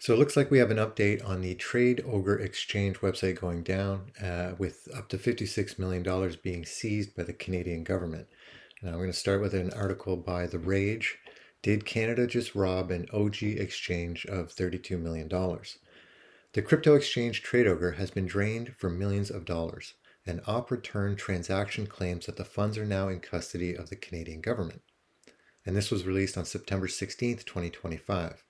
So it looks like we have an update on the TradeOgre exchange website going down with up to $56 million being seized by the Canadian government. Now we're going to start with an article by The Rage. Did Canada just rob an OG exchange of $32 million? The crypto exchange TradeOgre has been drained for millions of dollars. An op return transaction claims that the funds are now in custody of the Canadian government. And this was released on September 16th, 2025.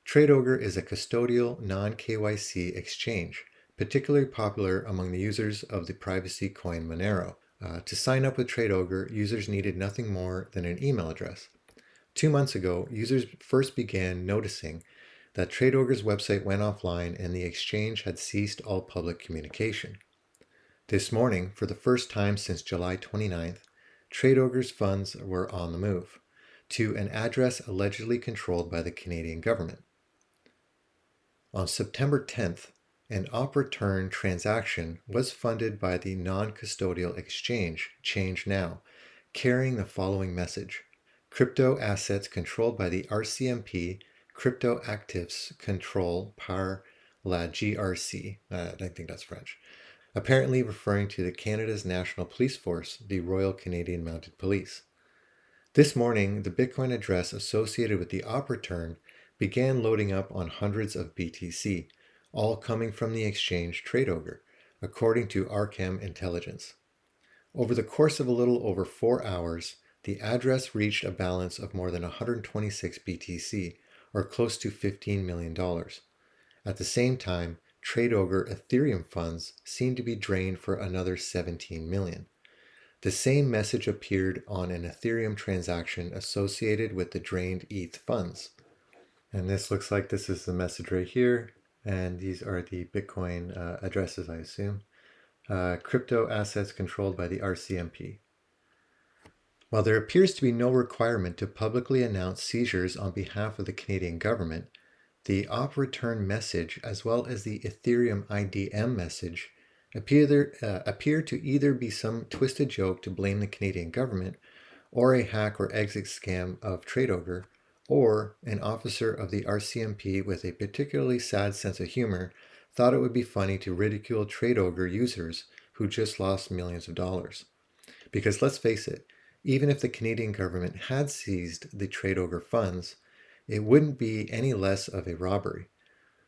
TradeOgre is a custodial non-KYC exchange, particularly popular among the users of the privacy coin Monero. To sign up with TradeOgre, users needed nothing more than an email address. 2 months ago, users first began noticing that TradeOgre's website went offline and the exchange had ceased all public communication. This morning, for the first time since July 29th, TradeOgre's funds were on the move to an address allegedly controlled by the Canadian government. On September 10th, an op return transaction was funded by the non-custodial exchange Change Now, carrying the following message: crypto assets controlled by the RCMP, crypto actifs control par la GRC, I think that's French, apparently referring to Canada's National Police Force, the Royal Canadian Mounted Police. This morning, the Bitcoin address associated with the op return began loading up on hundreds of BTC, all coming from the exchange TradeOgre, according to RCMP intelligence. Over the course of a little over 4 hours, the address reached a balance of more than 126 BTC, or close to $15 million. At the same time, TradeOgre Ethereum funds seemed to be drained for another 17 million. The same message appeared on an Ethereum transaction associated with the drained ETH funds. And this looks like this is the message right here. And these are the Bitcoin addresses, I assume. Crypto assets controlled by the RCMP. While there appears to be no requirement to publicly announce seizures on behalf of the Canadian government, the op return message as well as the Ethereum IDM message appear to either be some twisted joke to blame the Canadian government, or a hack or exit scam of TradeOgre, or an officer of the RCMP with a particularly sad sense of humor thought it would be funny to ridicule TradeOgre users who just lost millions of dollars. Because let's face it, even if the Canadian government had seized the TradeOgre funds, it wouldn't be any less of a robbery.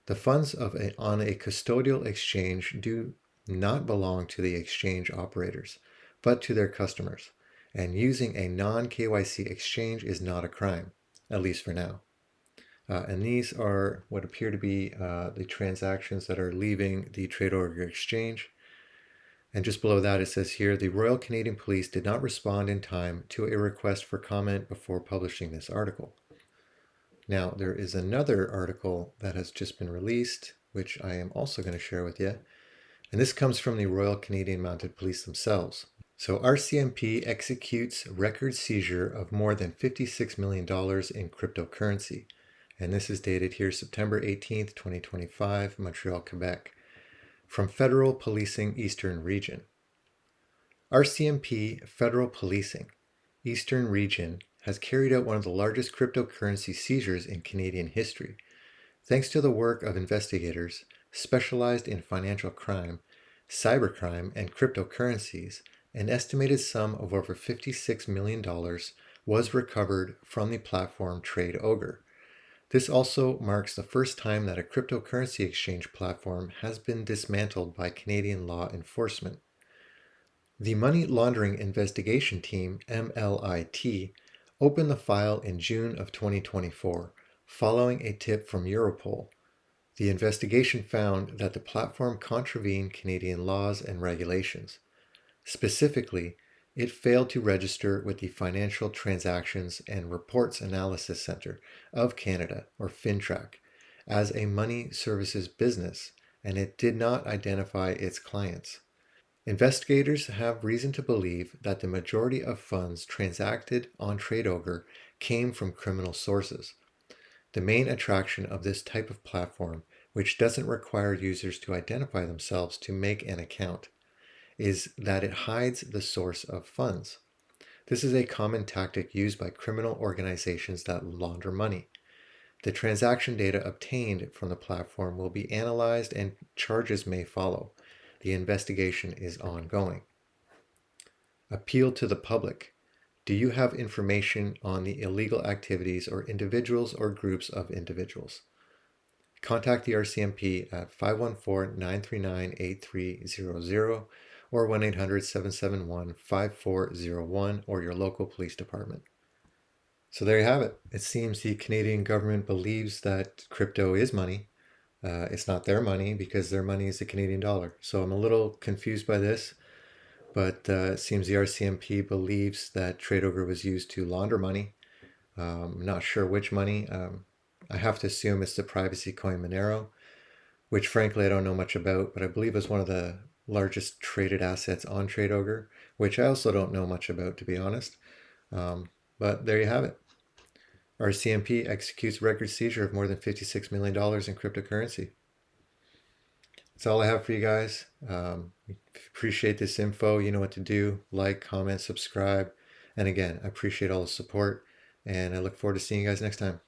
The funds on a custodial exchange do not belong to the exchange operators, but to their customers, and using a non-KYC exchange is not a crime, at least for now. And these are what appear to be the transactions that are leaving the TradeOgre exchange. And just below that, it says here, the Royal Canadian Police did not respond in time to a request for comment before publishing this article. Now, there is another article that has just been released, which I am also going to share with you. And this comes from the Royal Canadian Mounted Police themselves. So RCMP executes record seizure of more than $56 million in cryptocurrency. And this is dated here September 18th, 2025, Montreal, Quebec. From Federal Policing Eastern Region. RCMP Federal Policing Eastern Region has carried out one of the largest cryptocurrency seizures in Canadian history. Thanks to the work of investigators specialized in financial crime, cybercrime, and cryptocurrencies, an estimated sum of over $56 million was recovered from the platform TradeOgre. This also marks the first time that a cryptocurrency exchange platform has been dismantled by Canadian law enforcement. The Money Laundering Investigation Team, MLIT, opened the file in June of 2024, following a tip from Europol. The investigation found that the platform contravened Canadian laws and regulations. Specifically, it failed to register with the Financial Transactions and Reports Analysis Centre of Canada, or FINTRAC, as a money services business, and it did not identify its clients. Investigators have reason to believe that the majority of funds transacted on TradeOgre came from criminal sources. The main attraction of this type of platform, which doesn't require users to identify themselves to make an account, is that it hides the source of funds. This is a common tactic used by criminal organizations that launder money. The transaction data obtained from the platform will be analyzed and charges may follow. The investigation is ongoing. Appeal to the public. Do you have information on the illegal activities or individuals or groups of individuals? Contact the RCMP at 514-939-8300 or 1-800-771-5401 or your local police department. So there you have it. It seems the Canadian government believes that crypto is money. It's not their money because their money is the Canadian dollar. So I'm a little confused by this, but it seems the RCMP believes that TradeOgre was used to launder money. I'm not sure which money. I have to assume it's the privacy coin Monero, which frankly I don't know much about, but I believe is one of the largest traded assets on TradeOgre, which I also don't know much about, to be honest. But there you have it. RCMP executes record seizure of more than $56 million in cryptocurrency. That's all I have for you guys. Appreciate this info. You know what to do. Like, comment, subscribe. And again, I appreciate all the support, and I look forward to seeing you guys next time.